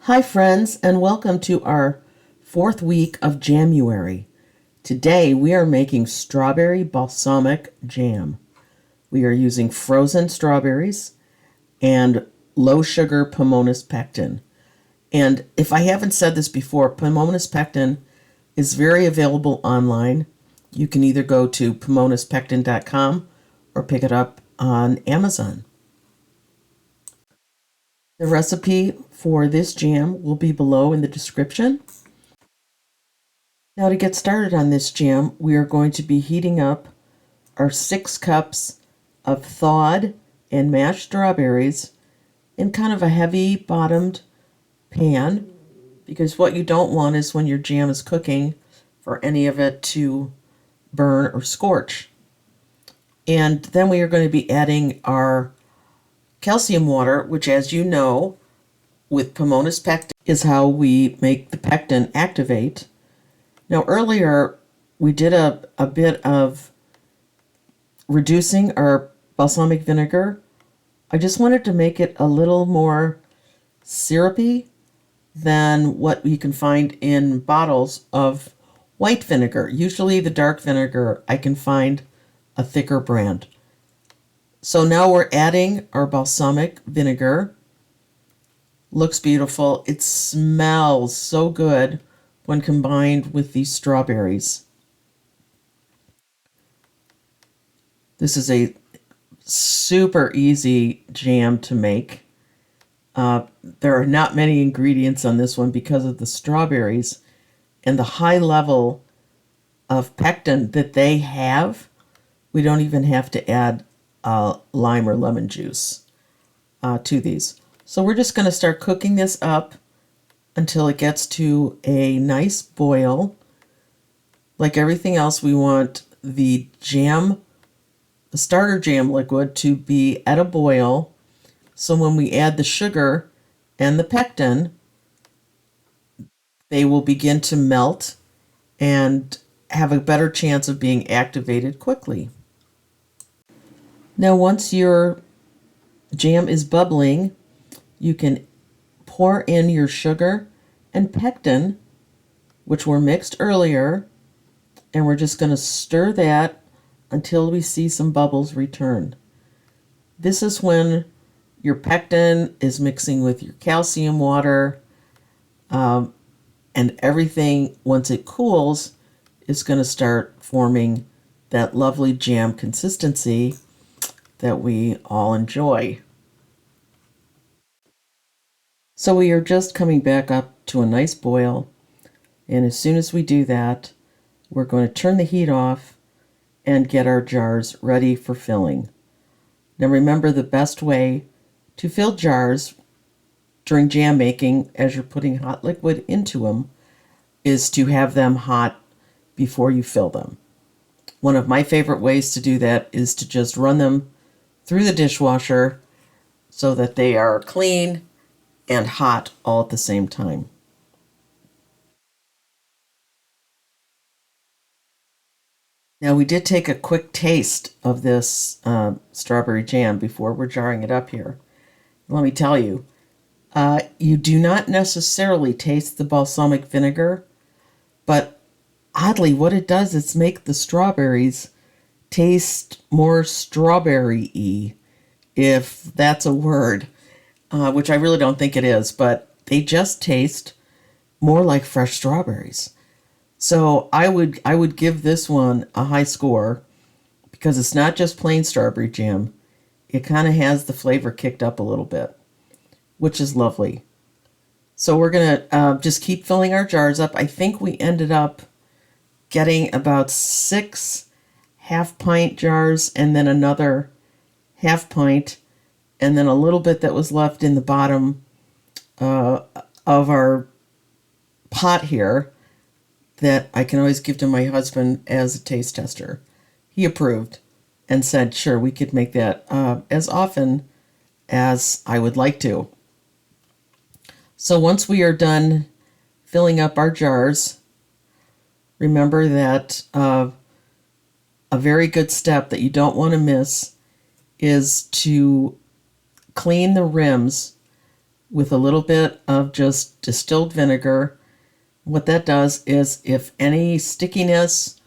Hi, friends, and welcome to our fourth week of January. Today we are making strawberry balsamic jam. We are using frozen strawberries and low sugar Pomona's pectin. And if I haven't said this before, Pomona's pectin is very available online. You can either go to pomonaspectin.com or pick it up on Amazon. The recipe for this jam will be below in the description. Now to get started on this jam, we are going to be heating up our 6 cups of thawed and mashed strawberries in kind of a heavy bottomed pan, because what you don't want is when your jam is cooking for any of it to burn or scorch. And then we are going to be adding our calcium water, which, as you know, with Pomona's pectin is how we make the pectin activate. Now earlier we did a bit of reducing our balsamic vinegar. I just wanted to make it a little more syrupy than what you can find in bottles of white vinegar. Usually the dark vinegar, I can find a thicker brand. So now we're adding our balsamic vinegar. Looks beautiful. It smells so good when combined with these strawberries. This is a super easy jam to make. There are not many ingredients on this one because of the strawberries and the high level of pectin that they have. We don't even have to add lime or lemon juice to these. So we're just going to start cooking this up until it gets to a nice boil. Like everything else, we want the starter jam liquid to be at a boil. So when we add the sugar and the pectin, they will begin to melt and have a better chance of being activated quickly. Now, once your jam is bubbling, you can pour in your sugar and pectin, which were mixed earlier, and we're just going to stir that until we see some bubbles return. This is when your pectin is mixing with your calcium water, and everything, once it cools, is going to start forming that lovely jam consistency that we all enjoy. So we are just coming back up to a nice boil, and as soon as we do that, we're going to turn the heat off and get our jars ready for filling. Now remember, the best way to fill jars during jam making, as you're putting hot liquid into them, is to have them hot before you fill them. One of my favorite ways to do that is to just run them through the dishwasher so that they are clean and hot all at the same time. Now we did take a quick taste of this strawberry jam before we're jarring it up here. Let me tell you, you do not necessarily taste the balsamic vinegar, but oddly what it does is make the strawberries taste more strawberry-y, if that's a word, which I really don't think it is, but they just taste more like fresh strawberries. So I would give this one a high score because it's not just plain strawberry jam. It kind of has the flavor kicked up a little bit, which is lovely. So we're going to just keep filling our jars up. I think we ended up getting about 6 half-pint jars and then another half-pint, and then a little bit that was left in the bottom of our pot here that I can always give to my husband as a taste tester. He approved and said, sure, we could make that as often as I would like to. So once we are done filling up our jars, remember that a very good step that you don't want to miss is to clean the rims with a little bit of just distilled vinegar. What that does is if any stickiness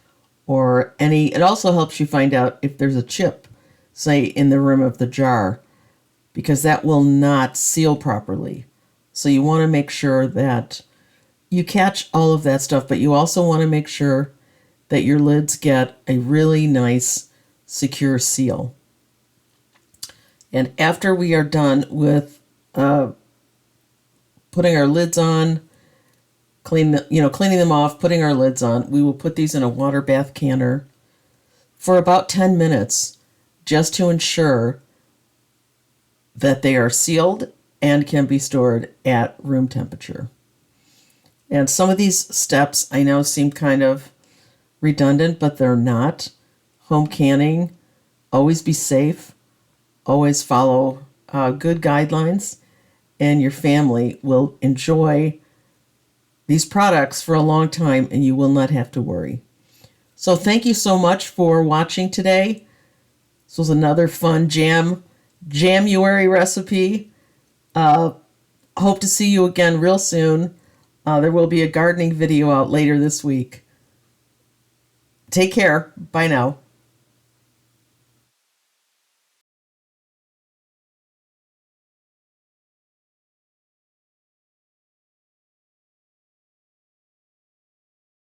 or any, it also helps you find out if there's a chip, say, in the rim of the jar, because that will not seal properly. So you want to make sure that you catch all of that stuff, but you also want to make sure that your lids get a really nice, secure seal. And after we are done with putting our lids on, cleaning them off, putting our lids on, we will put these in a water bath canner for about 10 minutes just to ensure that they are sealed and can be stored at room temperature. And some of these steps I know seem kind of redundant, but they're not. Home canning, always be safe, always follow good guidelines, and your family will enjoy these products for a long time and you will not have to worry. So thank you so much for watching today. This was another fun January recipe. Hope to see you again real soon. There will be a gardening video out later this week. Take care. Bye now.